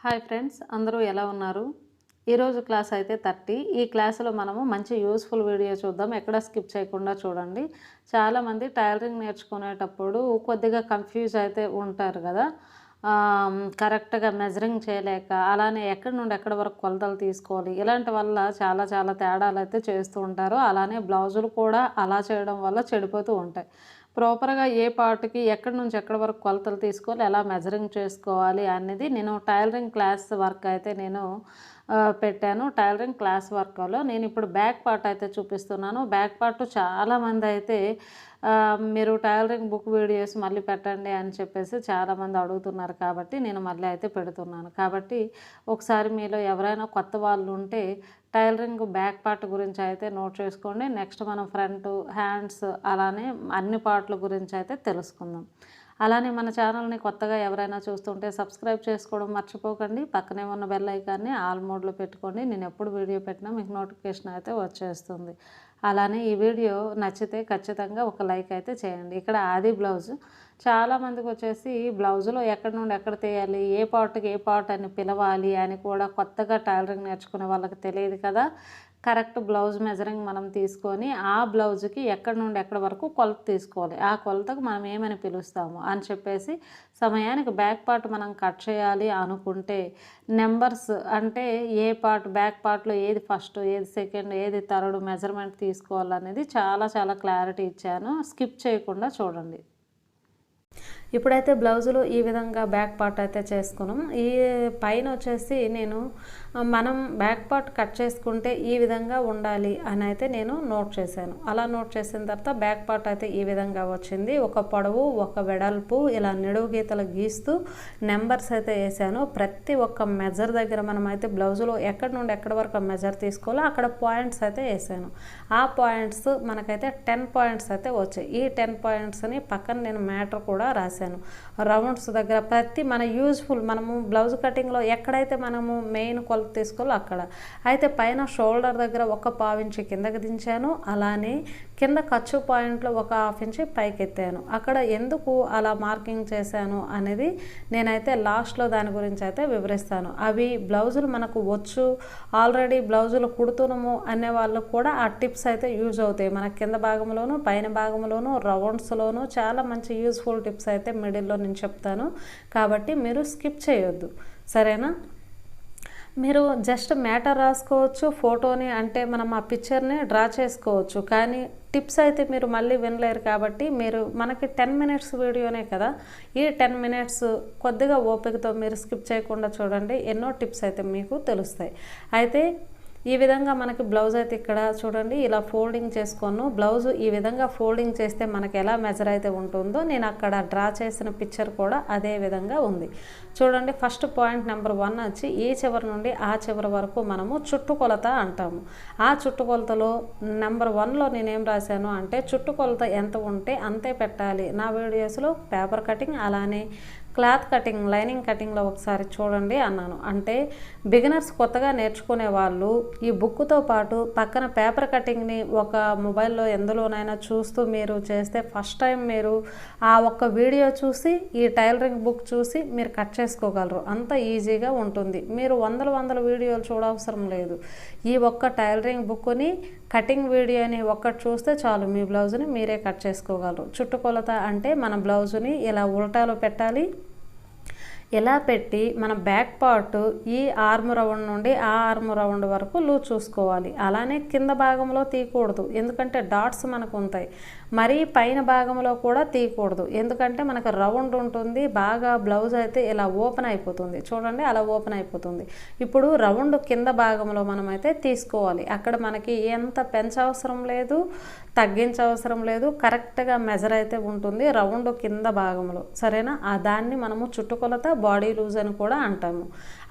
Hi friends, అందరూ ఎలా ఉన్నారు? ఈరోజు క్లాస్ అయితే 30. ఈ క్లాసులో మనము మంచి యూస్ఫుల్ వీడియో చూద్దాం. ఎక్కడ స్కిప్ చేయకుండా చూడండి. చాలామంది టైలరింగ్ నేర్చుకునేటప్పుడు కొద్దిగా కన్ఫ్యూజ్ అయితే ఉంటారు కదా. కరెక్ట్గా మెజరింగ్ చేయలేక, అలానే ఎక్కడి నుండి ఎక్కడి వరకు కొలతలు తీసుకోవాలి, ఇలాంటి వల్ల చాలా తేడాలు అయితే చేస్తూ ఉంటారు. అలానే బ్లౌజులు కూడా అలా చేయడం వల్ల చెడిపోతూ ఉంటాయి. ప్రాపర్గా ఏ పార్ట్కి ఎక్కడి నుంచి ఎక్కడి వరకు కొలతలు తీసుకోవాలి, ఎలా మెజరింగ్ చేసుకోవాలి అనేది నేను టైలరింగ్ క్లాస్ వర్క్ అయితే నేను పెట్టాను. టైలరింగ్ క్లాస్ వర్క్లో నేను ఇప్పుడు బ్యాక్ పార్ట్ అయితే చూపిస్తున్నాను. బ్యాక్ పార్ట్ చాలామంది అయితే మీరు టైలరింగ్ బుక్ వీడియోస్ మళ్ళీ పెట్టండి అని చెప్పేసి చాలామంది అడుగుతున్నారు, కాబట్టి నేను మళ్ళీ అయితే పెడుతున్నాను. కాబట్టి ఒకసారి మీలో ఎవరైనా కొత్త వాళ్ళు ఉంటే టైలరింగ్ బ్యాక్ పార్ట్ గురించి అయితే నోట్ చేసుకోండి. నెక్స్ట్ మనం ఫ్రంట్, హ్యాండ్స్, అలానే అన్ని పార్ట్ల గురించి అయితే తెలుసుకుందాం. అలానే మన ఛానల్ని కొత్తగా ఎవరైనా చూస్తుంటే సబ్స్క్రైబ్ చేసుకోవడం మర్చిపోకండి. పక్కనే ఉన్న బెల్ ఐకాన్ని ఆల్ మోడ్లో పెట్టుకోండి. నేను ఎప్పుడు వీడియో పెట్టినా మీకు నోటిఫికేషన్ అయితే వచ్చేస్తుంది. అలానే ఈ వీడియో నచ్చితే ఖచ్చితంగా ఒక లైక్ అయితే చేయండి. ఇక్కడ ఆది బ్లౌజ్ చాలామందికి వచ్చేసి బ్లౌజులో ఎక్కడి నుండి ఎక్కడ తీయాలి, ఏ పార్ట్కి ఏ పార్ట్ అని పిలవాలి అని కూడా కొత్తగా టైలరింగ్ నేర్చుకునే వాళ్ళకి తెలియదు కదా. కరెక్ట్ బ్లౌజ్ మెజరింగ్ మనం తీసుకొని ఆ బ్లౌజ్కి ఎక్కడి నుండి ఎక్కడి వరకు కొలత తీసుకోవాలి, ఆ కొలతకు మనం ఏమని పిలుస్తాము అని చెప్పేసి సమయానికి బ్యాక్ పార్ట్ మనం కట్ చేయాలి అనుకుంటే నెంబర్స్ అంటే ఏ పార్ట్, బ్యాక్ పార్ట్లో ఏది ఫస్ట్, ఏది సెకండ్, ఏది థర్డ్ మెజర్మెంట్ తీసుకోవాలనేది చాలా క్లారిటీ ఇచ్చాను. స్కిప్ చేయకుండా చూడండి. ఇప్పుడైతే బ్లౌజులు ఈ విధంగా బ్యాక్ పార్ట్ అయితే చేసుకున్నాం. ఈ పైన వచ్చేసి నేను మనం బ్యాక్ పార్ట్ కట్ చేసుకుంటే ఈ విధంగా ఉండాలి అని అయితే నేను నోట్ చేశాను. అలా నోట్ చేసిన తర్వాత బ్యాక్ పార్ట్ అయితే ఈ విధంగా వచ్చింది. ఒక పొడవు, ఒక వెడల్పు, ఇలా నిలువు గీతలు గీస్తూ నెంబర్స్ అయితే వేసాను. ప్రతి ఒక్క మెజర్ దగ్గర మనం అయితే బ్లౌజులో ఎక్కడి నుండి ఎక్కడి వరకు మెజర్ తీసుకోవాలో అక్కడ పాయింట్స్ అయితే వేసాను. ఆ పాయింట్స్ మనకైతే 10 పాయింట్స్ అయితే వచ్చాయి. ఈ 10 పాయింట్స్ని పక్కన నేను మ్యాటర్ కూడా రాశాను. రౌండ్స్ దగ్గర ప్రతి మన యూజ్ఫుల్ మనము బ్లౌజ్ కటింగ్లో ఎక్కడైతే మనము మెయిన్ కొలత తీసుకోవాలో అక్కడ అయితే పైన షోల్డర్ దగ్గర ఒక 1/2 ఇంచు కిందకి దించాను. అలానే కింద ఖర్చు పాయింట్లో ఒక 1/2 ఇంచు పైకి ఎత్తాను. అక్కడ ఎందుకు అలా మార్కింగ్ చేశాను అనేది నేనైతే లాస్ట్లో దాని గురించి అయితే వివరిస్తాను. అవి బ్లౌజులు మనకు వచ్చు, ఆల్రెడీ బ్లౌజులు కుడుతున్నాము అనే వాళ్ళకు కూడా ఆ టిప్స్ అయితే యూజ్ అవుతాయి. మన కింద భాగంలోను, పైన భాగంలోను, రౌండ్స్లోను చాలా మంచి యూజ్ఫుల్ టిప్స్ అయితే మిడిల్లో నేను చెప్తాను. కాబట్టి మీరు స్కిప్ చేయొద్దు, సరేనా? మీరు జస్ట్ మ్యాటర్ రాసుకోవచ్చు, ఫోటోని అంటే మనం ఆ పిక్చర్ని డ్రా చేసుకోవచ్చు. కానీ టిప్స్ అయితే మీరు మళ్ళీ వినలేరు. కాబట్టి మీరు మనకి 10 మినిట్స్ వీడియోనే కదా, ఈ 10 మినిట్స్ కొద్దిగా ఓపికతో మీరు స్కిప్ చేయకుండా చూడండి. ఎన్నో టిప్స్ అయితే మీకు తెలుస్తాయి. అయితే ఈ విధంగా మనకి బ్లౌజ్ అయితే ఇక్కడ చూడండి ఇలా ఫోల్డింగ్ చేసుకోను. బ్లౌజ్ ఈ విధంగా ఫోల్డింగ్ చేస్తే మనకి ఎలా మెజర్ అయితే ఉంటుందో నేను అక్కడ డ్రా చేసిన పిక్చర్ కూడా అదే విధంగా ఉంది. చూడండి, ఫస్ట్ పాయింట్ నెంబర్ 1 వచ్చి ఈ చివరి నుండి ఆ చివరి వరకు మనము చుట్టుకొలత అంటాము. ఆ చుట్టుకొలతలో నెంబర్ 1లో నేనేం రాశాను అంటే చుట్టుకొలత ఎంత ఉంటే అంతే పెట్టాలి. నా వీడియోస్లో పేపర్ కటింగ్ అలానే క్లాత్ కటింగ్, లైనింగ్ కటింగ్లో ఒకసారి చూడండి అన్నాను. అంటే బిగినర్స్ కొత్తగా నేర్చుకునే వాళ్ళు ఈ బుక్తో పాటు పక్కన పేపర్ కటింగ్ని ఒక మొబైల్లో ఎందులోనైనా చూస్తూ మీరు చేస్తే ఫస్ట్ టైం మీరు ఆ ఒక్క వీడియో చూసి ఈ టైలరింగ్ బుక్ చూసి మీరు కట్ చేసుకోగలరు. అంత ఈజీగా ఉంటుంది. మీరు వందల వీడియోలు చూడవసరం లేదు. ఈ ఒక్క టైలరింగ్ బుక్ని కటింగ్ వీడియోని ఒక్కటి చూస్తే చాలు, మీ బ్లౌజ్ని మీరే కట్ చేసుకోగలరు. చుట్టుకొలత అంటే మన బ్లౌజ్ని ఇలా ఉల్టాలో పెట్టాలి. ఇలా పెట్టి మన బ్యాక్ పార్ట్ ఈ ఆర్మ్ రౌండ్ నుండి ఆ ఆర్మ్ రౌండ్ వరకు లూజ్ చూసుకోవాలి. అలానే కింద భాగంలో తీయకూడదు, ఎందుకంటే డాట్స్ మనకు ఉంటాయి. మరీ పైన భాగంలో కూడా తీయకూడదు, ఎందుకంటే మనకు రౌండ్ ఉంటుంది. బాగా బ్లౌజ్ అయితే ఇలా ఓపెన్ అయిపోతుంది. చూడండి, అలా ఓపెన్ అయిపోతుంది. ఇప్పుడు రౌండ్ కింద భాగంలో మనం అయితే తీసుకోవాలి. అక్కడ మనకి ఎంత పెంచవసరం లేదు, తగ్గించవసరం లేదు. కరెక్ట్గా మెజర్ అయితే ఉంటుంది రౌండ్ కింద భాగంలో, సరేనా? దాన్ని మనము చుట్టుకొలత, బాడీ లూజ్ అని కూడా అంటాము.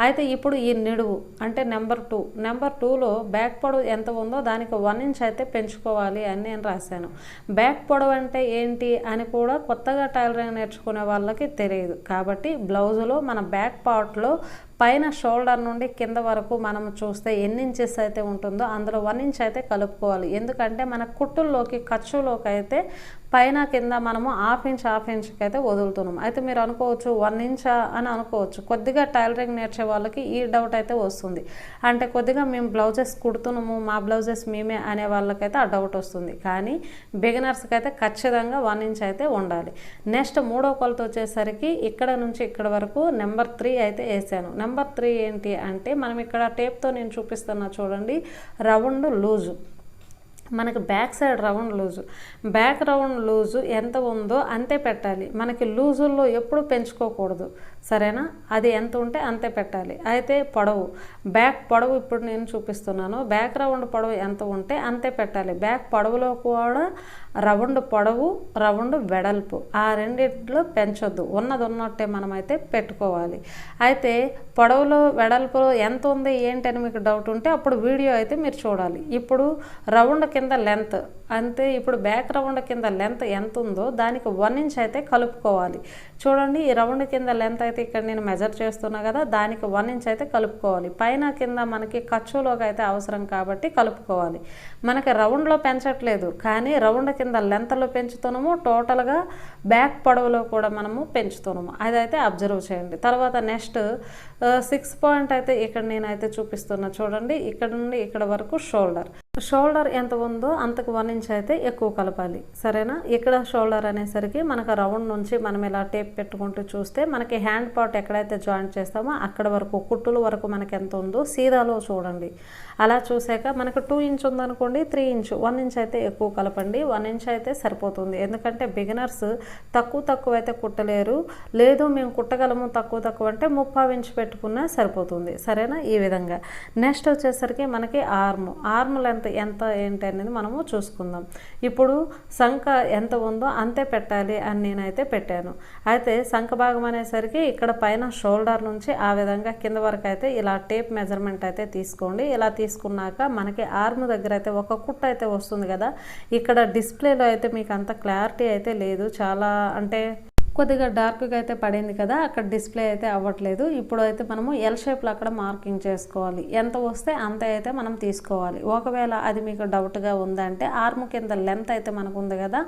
అయితే ఇప్పుడు ఈ నిడువు అంటే నెంబర్ 2లో బ్యాక్ పొడవు ఎంత ఉందో దానికి 1 ఇంచ్ అయితే పెంచుకోవాలి అని నేను రాశాను. బ్యాక్ పొడవు అంటే ఏంటి అని కూడా కొత్తగా టైలరింగ్ నేర్చుకునే వాళ్ళకి తెలియదు. కాబట్టి బ్లౌజులో మన బ్యాక్ పార్ట్లో పైన షోల్డర్ నుండి కింద వరకు మనం చూస్తే ఎన్ని ఇంచెస్ అయితే ఉంటుందో అందులో 1 ఇంచ్ అయితే కలుపుకోవాలి. ఎందుకంటే మన కుట్టుల్లోకి ఖర్చులోకి అయితే పైన కింద మనము హాఫ్ ఇంచ్కి అయితే వదులుతున్నాం. అయితే మీరు అనుకోవచ్చు 1 ఇంచా అని అనుకోవచ్చు. కొద్దిగా టైలరింగ్ నేర్చే వాళ్ళకి ఈ డౌట్ అయితే వస్తుంది. అంటే కొద్దిగా మేము బ్లౌజెస్ కుడుతున్నాము, మా బ్లౌజెస్ మేమే అనే వాళ్ళకైతే ఆ డౌట్ వస్తుంది. కానీ బిగినర్స్కి అయితే ఖచ్చితంగా 1 ఇంచ్ అయితే ఉండాలి. నెక్స్ట్ మూడో కొలత వచ్చేసరికి ఇక్కడ నుంచి ఇక్కడ వరకు నెంబర్ 3 అయితే వేసాను. నెంబర్ 3 ఏంటి అంటే మనం ఇక్కడ టేప్తో నేను చూపిస్తున్నా చూడండి, రౌండ్ లూజు. మనకి బ్యాక్ సైడ్ రౌండ్ లూజు ఎంత ఉందో అంతే పెట్టాలి. మనకి లూజుల్లో ఎప్పుడు పెంచుకోకూడదు, సరేనా? అది ఎంత ఉంటే అంతే పెట్టాలి. అయితే బ్యాక్ పొడవు ఇప్పుడు నేను చూపిస్తున్నాను. బ్యాక్ రౌండ్ పొడవు ఎంత ఉంటే అంతే పెట్టాలి. బ్యాక్ పొడవులో కూడా రౌండ్ పొడవు, రౌండ్ వెడల్పు ఆ రెండిట్లో పెంచొద్దు. ఉన్నట్టే మనమైతే పెట్టుకోవాలి. అయితే పొడవులో వెడల్పులో ఎంత ఉంది ఏంటి అని మీకు డౌట్ ఉంటే అప్పుడు వీడియో అయితే మీరు చూడాలి. ఇప్పుడు రౌండ్ కింద లెంత్ అంతే. ఇప్పుడు బ్యాక్ రౌండ్ కింద లెంత్ ఎంత ఉందో దానికి 1 ఇంచ్ అయితే కలుపుకోవాలి. చూడండి, ఈ రౌండ్ కింద లెంత్ అయితే ఇక్కడ నేను మెజర్ చేస్తున్నా కదా, దానికి 1 ఇంచ్ అయితే కలుపుకోవాలి. పైన కింద మనకి ఖర్చులోకి అయితే అవసరం కాబట్టి కలుపుకోవాలి. మనకి రౌండ్లో పెంచట్లేదు, కానీ రౌండ్ కింద లెంత్లో పెంచుతున్నాము, టోటల్గా బ్యాక్ పొడవులో కూడా మనము పెంచుతున్నాము. అదైతే అబ్జర్వ్ చేయండి. తర్వాత నెక్స్ట్ 6 పాయింట్ అయితే ఇక్కడ నేనైతే చూపిస్తున్నా చూడండి. ఇక్కడ నుండి ఇక్కడ వరకు షోల్డర్ ఎంత ఉందో అంతకు 1 ఇంచ్ అయితే ఎక్కువ కలపాలి, సరేనా? ఇక్కడ షోల్డర్ అనేసరికి మనకు రౌండ్ నుంచి మనం ఇలా టేప్ పెట్టుకుంటూ చూస్తే మనకి హ్యాండ్ పార్ట్ ఎక్కడైతే జాయింట్ చేస్తామో అక్కడ వరకు కుట్టుల వరకు మనకి ఎంత ఉందో సీదాలో చూడండి. అలా చూసాక మనకు 2 ఇంచ్ ఉందనుకోండి, 3 ఇంచ్ 1 ఇంచ్ అయితే ఎక్కువ కలపండి. 1 ఇంచ్ అయితే సరిపోతుంది. ఎందుకంటే బిగినర్స్ తక్కువ అయితే కుట్టలేరు. లేదు మేము కుట్టగలము తక్కువ అంటే 30 ఇంచ్ పెట్టుకున్నా సరిపోతుంది, సరేనా? ఈ విధంగా. నెక్స్ట్ వచ్చేసరికి మనకి ఆర్మ్ లెంత్ ఎంత ఏంటి అనేది మనము చూసుకుందాం. ఇప్పుడు సంఖ ఎంత ఉందో అంతే పెట్టాలి అని నేనైతే పెట్టాను. అయితే సంఖ భాగం అనేసరికి ఇక్కడ పైన షోల్డర్ నుంచి ఆ విధంగా కింద వరకు అయితే ఇలా టేప్ మెజర్మెంట్ అయితే తీసుకోండి. ఇలా తీసుకున్నాక మనకి ఆర్మ్ దగ్గర అయితే ఒక కుట్టు అయితే వస్తుంది కదా. ఇక్కడ డిస్ప్లేలో అయితే మీకు అంత క్లారిటీ అయితే లేదు, చాలా అంటే కొద్దిగా డార్క్గా అయితే పడింది కదా, అక్కడ డిస్ప్లే అయితే అవ్వట్లేదు. ఇప్పుడు అయితే మనము ఎల్ షేప్లో అక్కడ మార్కింగ్ చేసుకోవాలి. ఎంత వస్తే అంత అయితే మనం తీసుకోవాలి. ఒకవేళ అది మీకు డౌట్గా ఉందంటే ఆర్మ్ కింద లెంత్ అయితే మనకు ఉంది కదా,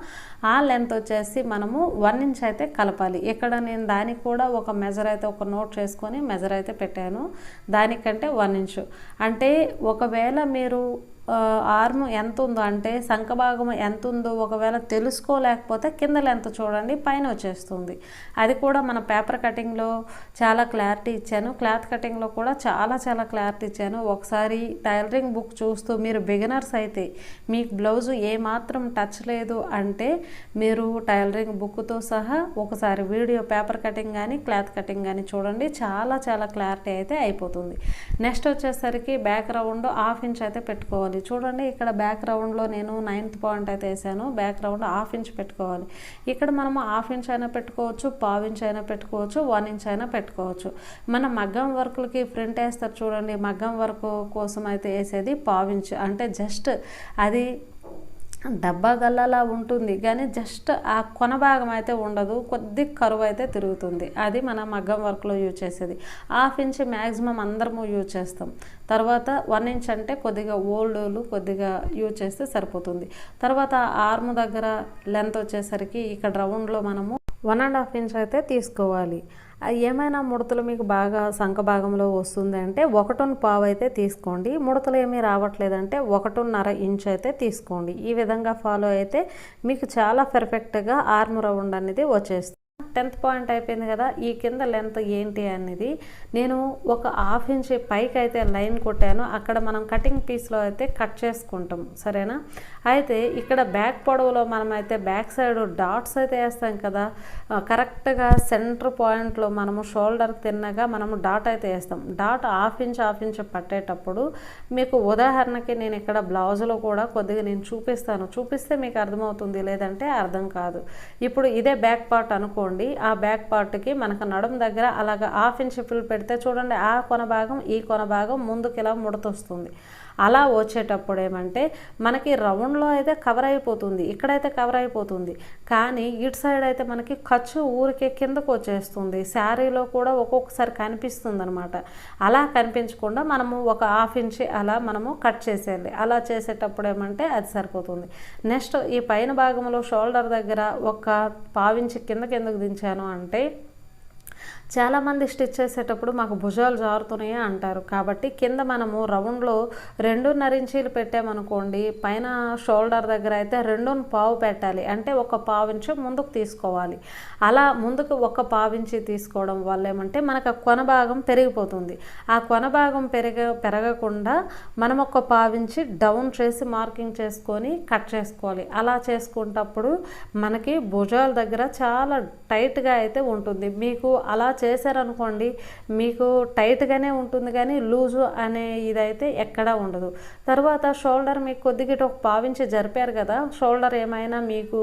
ఆ లెంత్ వచ్చేసి మనము 1 ఇంచ్ అయితే కలపాలి. ఇక్కడ నేను దానికి కూడా ఒక మెజర్ అయితే ఒక నోట్ చేసుకొని మెజర్ అయితే పెట్టాను. దానికంటే 1 ఇంచ్ అంటే ఒకవేళ మీరు ఆర్మ్ ఎంత ఉందో అంటే సంఖ భాగం ఎంత ఉందో ఒకవేళ తెలుసుకోలేకపోతే కింద లెంత్ చూడండి, పైన వచ్చేస్తుంది. అది కూడా మన పేపర్ కటింగ్లో చాలా క్లారిటీ ఇచ్చాను, క్లాత్ కటింగ్లో కూడా చాలా క్లారిటీ ఇచ్చాను. ఒకసారి టైలరింగ్ బుక్ చూస్తూ మీరు బిగినర్స్ అయితే మీకు బ్లౌజు ఏమాత్రం టచ్ లేదు అంటే మీరు టైలరింగ్ బుక్తో సహా ఒకసారి వీడియో పేపర్ కటింగ్ కానీ క్లాత్ కటింగ్ కానీ చూడండి, చాలా క్లారిటీ అయితే అయిపోతుంది. నెక్స్ట్ వచ్చేసరికి బ్యాక్ రౌండ్ 1/2 ఇంచ్ అయితే పెట్టుకోవాలి. చూడండి, ఇక్కడ బ్యాక్ రౌండ్లో నేను 9th పాయింట్ అయితే వేసాను. బ్యాక్ రౌండ్ 1/2 ఇంచ్ పెట్టుకోవాలి. ఇక్కడ మనము 1/2 ఇంచ్ అయినా పెట్టుకోవచ్చు, 1/4 ఇంచ్ అయినా పెట్టుకోవచ్చు, 1 ఇంచ్ అయినా పెట్టుకోవచ్చు. మన మగ్గం వర్క్లకి ఫ్రంట్ వేస్తారు చూడండి, మగ్గం వర్క్ కోసం అయితే వేసేది 1/4 ఇంచ్. అంటే జస్ట్ అది డబ్బా గల్లాలా ఉంటుంది, కానీ జస్ట్ ఆ కొన భాగం అయితే ఉండదు, కొద్ది కరువు అయితే తిరుగుతుంది. అది మన మగ్గం వర్క్లో యూజ్ చేసేది. 1/2 ఇంచ్ మ్యాక్సిమం అందరము యూజ్ చేస్తాం. తర్వాత 1 ఇంచ్ అంటే కొద్దిగా ఓల్డ్లు కొద్దిగా యూజ్ చేస్తే సరిపోతుంది. తర్వాత ఆర్మ్ దగ్గర లెంత్ వచ్చేసరికి ఇక్కడ రౌండ్లో మనము 1.5 ఇంచ్ అయితే తీసుకోవాలి. ఏమైనా ముడతలు మీకు బాగా సంఖ భాగంలో వస్తుంది అంటే 1.25 అయితే తీసుకోండి. ముడతలు ఏమీ రావట్లేదంటే 1.5 ఇంచ్ అయితే తీసుకోండి. ఈ విధంగా ఫాలో అయితే మీకు చాలా పర్ఫెక్ట్గా ఆర్మ్ రౌండ్ అనేది వచ్చేస్తుంది. 10th పాయింట్ అయిపోయింది కదా. ఈ కింద లెంత్ ఏంటి అనేది నేను ఒక 1/2 ఇంచ్ పైకి అయితే లైన్ కొట్టాను. అక్కడ మనం కటింగ్ పీస్లో అయితే కట్ చేసుకుంటాం, సరేనా? అయితే ఇక్కడ బ్యాక్ పొడవులో మనం అయితే బ్యాక్ సైడ్ డాట్స్ అయితే వేస్తాం కదా, కరెక్ట్గా సెంటర్ పాయింట్లో మనము షోల్డర్ తిన్నగా మనము డాట్ అయితే వేస్తాం. డాట్ 1/2 ఇంచ్ పట్టేటప్పుడు మీకు ఉదాహరణకి నేను ఇక్కడ బ్లౌజ్లో కూడా కొద్దిగా నేను చూపిస్తే మీకు అర్థమవుతుంది, లేదంటే అర్థం కాదు. ఇప్పుడు ఇదే బ్యాక్ పార్ట్ అనుకోండి, ఆ బ్యాక్ పార్ట్కి మనకు నడుము దగ్గర అలాగ 1/2 ఇంచ్ ఫిల్ పెడితే చూడండి, ఆ కొన భాగం ఈ కొన భాగం ముందుకు ఇలా ముడతొస్తుంది. అలా వచ్చేటప్పుడు ఏమంటే మనకి రౌండ్లో అయితే కవర్ అయిపోతుంది, ఇక్కడైతే కవర్ అయిపోతుంది, కానీ ఇటు సైడ్ అయితే మనకి ఖర్చు ఊరికే కిందకు వచ్చేస్తుంది, శారీలో కూడా ఒక్కొక్కసారి కనిపిస్తుంది అనమాట. అలా కనిపించకుండా మనము ఒక హాఫ్ ఇంచ్ అలా మనము కట్ చేసేయాలి. అలా చేసేటప్పుడు ఏమంటే అది సరిపోతుంది. నెక్స్ట్ ఈ పైన భాగంలో షోల్డర్ దగ్గర ఒక పావించి కిందకు దించాను అంటే చాలామంది స్టిచ్ చేసేటప్పుడు మాకు భుజాలు జారుతున్నాయి అంటారు. కాబట్టి కింద మనము రౌండ్లో 2.5 ఇంచీలు పెట్టామనుకోండి, పైన షోల్డర్ దగ్గర అయితే 2.25 పెట్టాలి, అంటే ఒక పావించు ముందుకు తీసుకోవాలి. అలా ముందుకు ఒక పావించి తీసుకోవడం వల్ల ఏమంటే మనకు కొన భాగం పెరిగిపోతుంది. ఆ కొన భాగం పెరగకుండా మనం ఒక పావించి డౌన్ చేసి మార్కింగ్ చేసుకొని కట్ చేసుకోవాలి. అలా చేసుకున్నప్పుడు మనకి భుజాల దగ్గర చాలా టైట్గా అయితే ఉంటుంది. మీకు అలా చేశారనుకోండి మీకు టైట్గానే ఉంటుంది, కానీ లూజు అనే ఇదైతే ఎక్కడా ఉండదు. తర్వాత షోల్డర్ మీకు కొద్దిగా ఒక పావించి జరిపారు కదా, షోల్డర్ ఏమైనా మీకు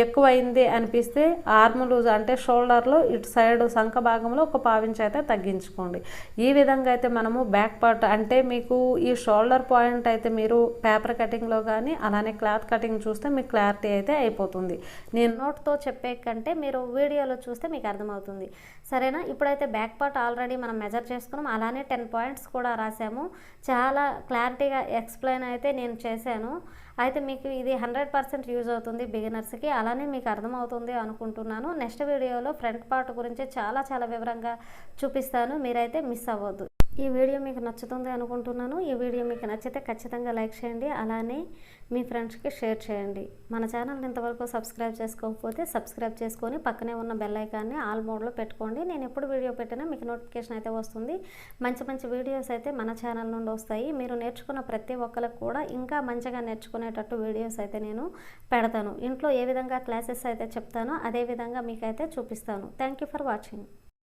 ఎక్కువైంది అనిపిస్తే ఆర్మ్ లూజ్ అంటే షోల్డర్లో ఇటు సైడ్ సంఖ భాగంలో ఒక పావించి అయితే తగ్గించుకోండి. ఈ విధంగా అయితే మనము బ్యాక్ పార్ట్ అంటే మీకు ఈ షోల్డర్ పాయింట్ అయితే మీరు పేపర్ కటింగ్లో కానీ అలానే క్లాత్ కటింగ్ చూస్తే మీకు క్లారిటీ అయితే అయిపోతుంది. నేను నోట్తో చెప్పే కంటే మీరు వీడియోలో చూస్తే మీకు అర్థమవుతుంది. సరేనా? ఇప్పుడైతే బ్యాక్ పార్ట్ ఆల్రెడీ మనం మెజర్ చేసుకున్నాం, అలానే 10 పాయింట్స్ కూడా రాసాము. చాలా క్లారిటీగా ఎక్స్ప్లెయిన్ అయితే నేను చేశాను. అయితే మీకు ఇది 100% యూజ్ అవుతుంది బిగినర్స్కి, అలానే మీకు అర్థమవుతుంది అనుకుంటున్నాను. నెక్స్ట్ వీడియోలో ఫ్రంట్ పార్ట్ గురించి చాలా వివరంగా చూపిస్తాను, మీరైతే మిస్ అవ్వద్దు. ఈ వీడియో మీకు నచ్చుతుంది అనుకుంటున్నాను. ఈ వీడియో మీకు నచ్చితే ఖచ్చితంగా లైక్ చేయండి, అలానే మీ ఫ్రెండ్స్కి షేర్ చేయండి. మన ఛానల్ని ఇంతవరకు సబ్స్క్రైబ్ చేసుకోకపోతే సబ్స్క్రైబ్ చేసుకొని పక్కనే ఉన్న బెల్ ఐకాన్ని ఆల్ మోడ్లో పెట్టుకోండి. నేను ఎప్పుడు వీడియో పెట్టినా మీకు నోటిఫికేషన్ అయితే వస్తుంది. మంచి వీడియోస్ అయితే మన ఛానల్ నుండి వస్తాయి. మీరు నేర్చుకున్న ప్రతి ఒక్కరికి కూడా ఇంకా మంచిగా నేర్చుకునేటట్టు వీడియోస్ అయితే నేను పెడతాను. ఇంట్లో ఏ విధంగా క్లాసెస్ అయితే చెప్తానో అదే విధంగా మీకైతే చూపిస్తాను. Thank you for watching.